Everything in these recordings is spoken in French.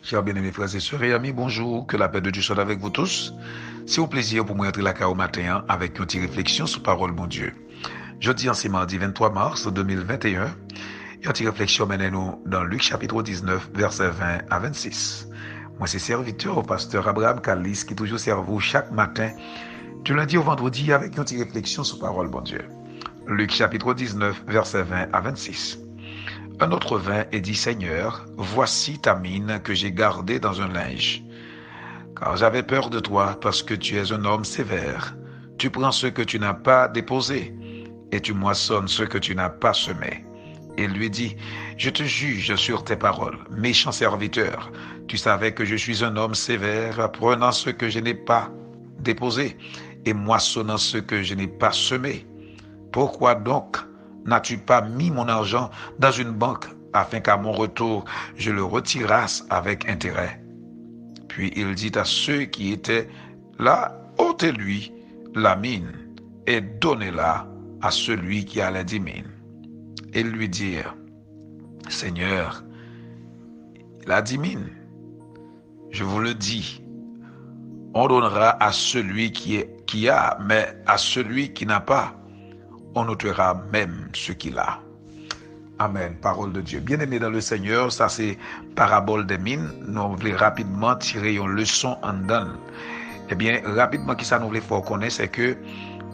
Chers bien-aimés frères et sœurs et amis, bonjour, que la paix de Dieu soit avec vous tous. C'est un plaisir pour moi d'entrer la au matin avec une petite réflexion sur parole mon Dieu. Jeudi, c'est mardi 23 mars 2021, et une petite réflexion mène nous dans Luc chapitre 19, versets 20 à 26. Moi, c'est serviteur au pasteur Abraham Kalis qui toujours sert vous chaque matin, du lundi au vendredi avec une petite réflexion sur parole mon Dieu. Luc chapitre 19, versets 20 à 26. Un autre vint et dit, Seigneur, voici ta mine que j'ai gardée dans un linge. Car j'avais peur de toi parce que tu es un homme sévère. Tu prends ce que tu n'as pas déposé et tu moissonnes ce que tu n'as pas semé. Il lui dit, je te juge sur tes paroles, méchant serviteur. Tu savais que je suis un homme sévère, prenant ce que je n'ai pas déposé et moissonnant ce que je n'ai pas semé. Pourquoi donc n'as-tu pas mis mon argent dans une banque afin qu'à mon retour, je le retirasse avec intérêt? Puis il dit à ceux qui étaient là, ôtez-lui la mine et donnez-la à celui qui a les 10 mines. Ils lui dirent, Seigneur, il a 10 mines. Je vous le dis, on donnera à celui qui a, mais à celui qui n'a pas, on ôtera même ce qu'il a. Amen, parole de Dieu. Bien-aimé dans le Seigneur, ça c'est parabole des mines. Nous voulons rapidement tirer une leçon en donne. Eh bien, rapidement, qui ça nous voulons faire connaître, c'est que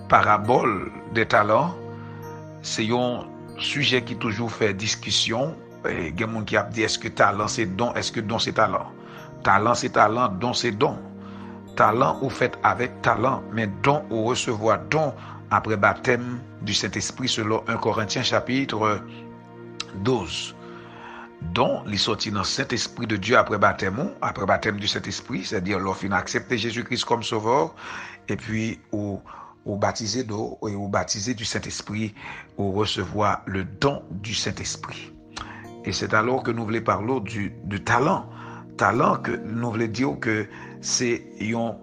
parabole des talents, c'est un sujet qui toujours fait discussion. Il y a des gens qui a dit, est-ce que talent c'est don, est-ce que don c'est talent? Talent c'est talent, don c'est don. Talent ou fait avec talent, mais don ou recevoir don après baptême du Saint-Esprit selon 1 Corinthiens chapitre 12. Don, il sorti dans le Saint-Esprit de Dieu après baptême du Saint-Esprit, c'est-à-dire l'offre accepter Jésus-Christ comme sauveur, et puis ou baptisé d'eau et ou baptisé du Saint-Esprit, ou recevoir le don du Saint-Esprit. Et c'est alors que nous voulons parler du talent. Talent que nous voulons dire que c'est une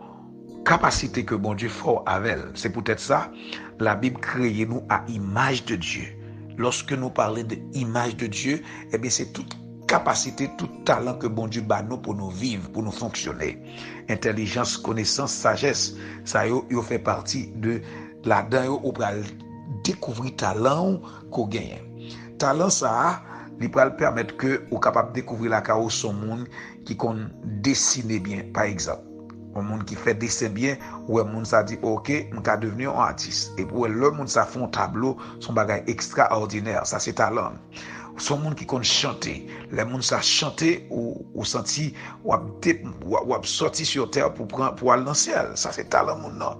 capacité que bon Dieu fait avec elle. C'est peut-être ça, la Bible crée nous à image de Dieu. Lorsque nous parlons de image de Dieu, eh bien c'est toute capacité, tout talent que bon Dieu bat nous pour nous vivre, pour nous fonctionner. Intelligence, connaissance, sagesse, ça yo fait partie de là-dedans où on va découvrir talent qu'on gagne. Talent ça, il va permettre que ou capable de découvrir la carrière son monde qui qu'on dessine bien, par exemple. Un monde qui fait dessin bien, ou un monde ça dit ok, on va devenir un artiste. Et pour le monde ça fait un tableau, son bagage extraordinaire, ça c'est talent. Son monde qui compte chanter, les monde ça chanter ou senti ou sorti sur terre pour aller dans le ciel, ça c'est talent monde non.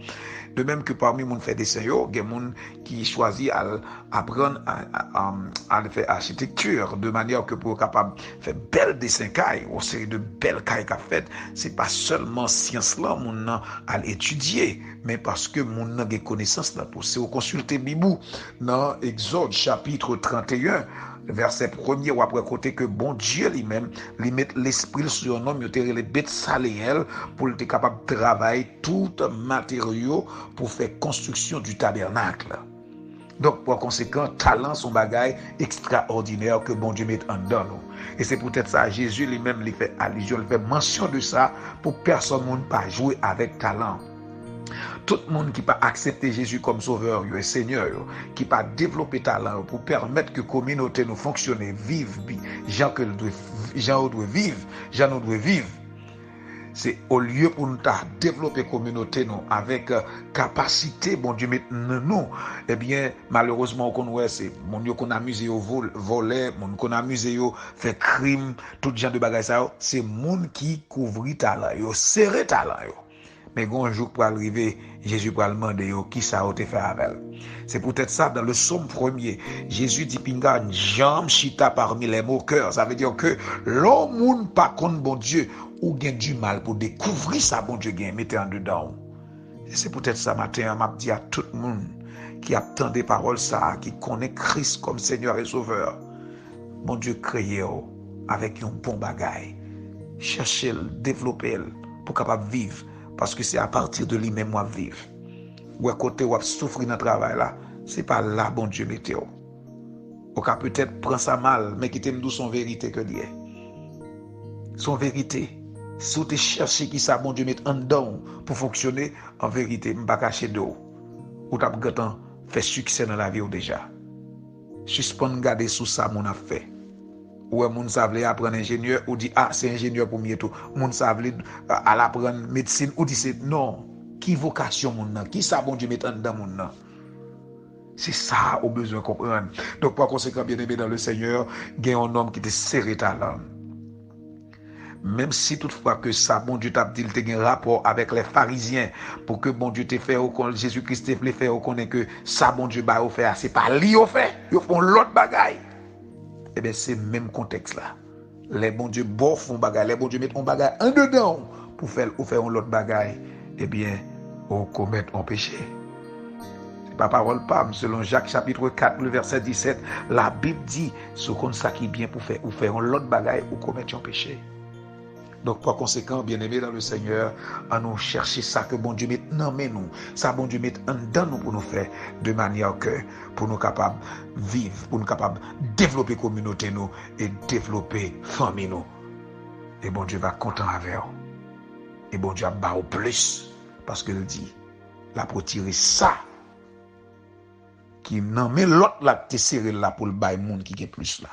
De même que parmi moun fait dessin yo, il y a moun qui choisit à apprendre à faire architecture de manière que pour capable faire bel dessin caille, ou série de belles cailles qu'a fait, c'est pas seulement science là moun à l'étudier, mais parce que moun nan gen connaissance là pour c'est au consulter Bibou dans Exode chapitre 31 verset 1er ou après côté que bon Dieu lui-même lui met l'esprit sur un homme, il a les bêtes saléelles pour être capable de travailler tout matériau pour faire construction du tabernacle. Donc, par conséquent, talent, son bagage extraordinaire que bon Dieu met en dedans nous. Et c'est peut-être ça, Jésus lui-même lui fait allusion, lui fait mention de ça pour personne ne pas jouer avec talent. Tout le monde qui pas accepter Jésus comme sauveur et Seigneur, qui pas développer talent pour permettre que la communauté nous fonctionne, vive, gens doivent vivre. C'est au lieu pour nous développer la communauté nous avec capacité, bon Dieu maintenant nous, eh bien malheureusement c'est mon Dieu qu'on amuse au voler, mon qu'on amuse au faire crime, tout genre de bagages ça, c'est monde qui couvre talent, yo serré talent yo. Mais un jour pour arriver, Jésus pour demander qui ça a été fait avec elle. C'est peut-être ça dans le psaume 1er. Jésus dit pinga jambe chita parmi les moqueurs. Ça veut dire que l'homme pas contre bon Dieu ou gain du mal pour découvrir ça bon Dieu gain mettez en dedans. Et c'est peut-être ça matin m'a dit à tout le monde qui attend des paroles ça, qui connaît Christ comme Seigneur et Sauveur. Bon Dieu créé avec un bon bagage. Cherchez-le, développez-le pour capable vivre. Parce que c'est à partir de lui-même moi vivre. Ou à côté ou à souffrir dans le travail là, c'est pas là bon Dieu mettez. Ou qu'à peut-être prendre ça mal, mais qui t'aime d'où son vérité que Dieu. Son vérité. Si vous te cherchez qui ça, bon Dieu, met en dedans pour fonctionner, en vérité, je ne vais pas cacher d'eau. Ou tu as fait succès dans la vie ou déjà. Suspend garder sous ça, mon a fait. Ou moun savent apprendre ingénieur, ou dit, ah, c'est ingénieur pour mieux tout. Moun savent à l'apprendre médecine, ou dit, c'est non. Qui vocation moun nan? Qui ça, bon Dieu, met en dedans moun nan? C'est ça, au besoin de comprendre. Donc, par conséquent, bien aimé dans le Seigneur, il y a un homme qui te serré ta langue. Même si toutefois que ça, bon Dieu t'a dit, il y a un rapport avec les pharisiens pour que bon Dieu te fait reconnaître, Jésus-Christ te fait reconnaître que ça, bon Dieu, va faire, c'est pas lui au fait, ils font l'autre bagaille. Eh bien, c'est le même contexte là. Les bon Dieu font bagaille, les bon Dieu mettent un bagaille en dedans pour faire l'autre bagaille. Eh bien, on commet un péché. C'est pas parole pas, selon Jacques chapitre 4, le verset 17, la Bible dit, ce qu'on ça qui est bien pour faire l'autre bagaille ou commettre un péché. Donc, par conséquent, bien-aimés dans le Seigneur, à nous chercher ça que bon Dieu met dans nous, ça bon Dieu met en dedans nous pour nous faire, de manière que, pour nous capables de vivre, pour nous capables de développer la communauté nous et développer la famille nous. Et bon Dieu va content avec nous. Et bon Dieu va au plus, parce qu'il dit, là pour tirer ça, qui n'en met l'autre là, qui serré là pour le bail monde qui est plus là.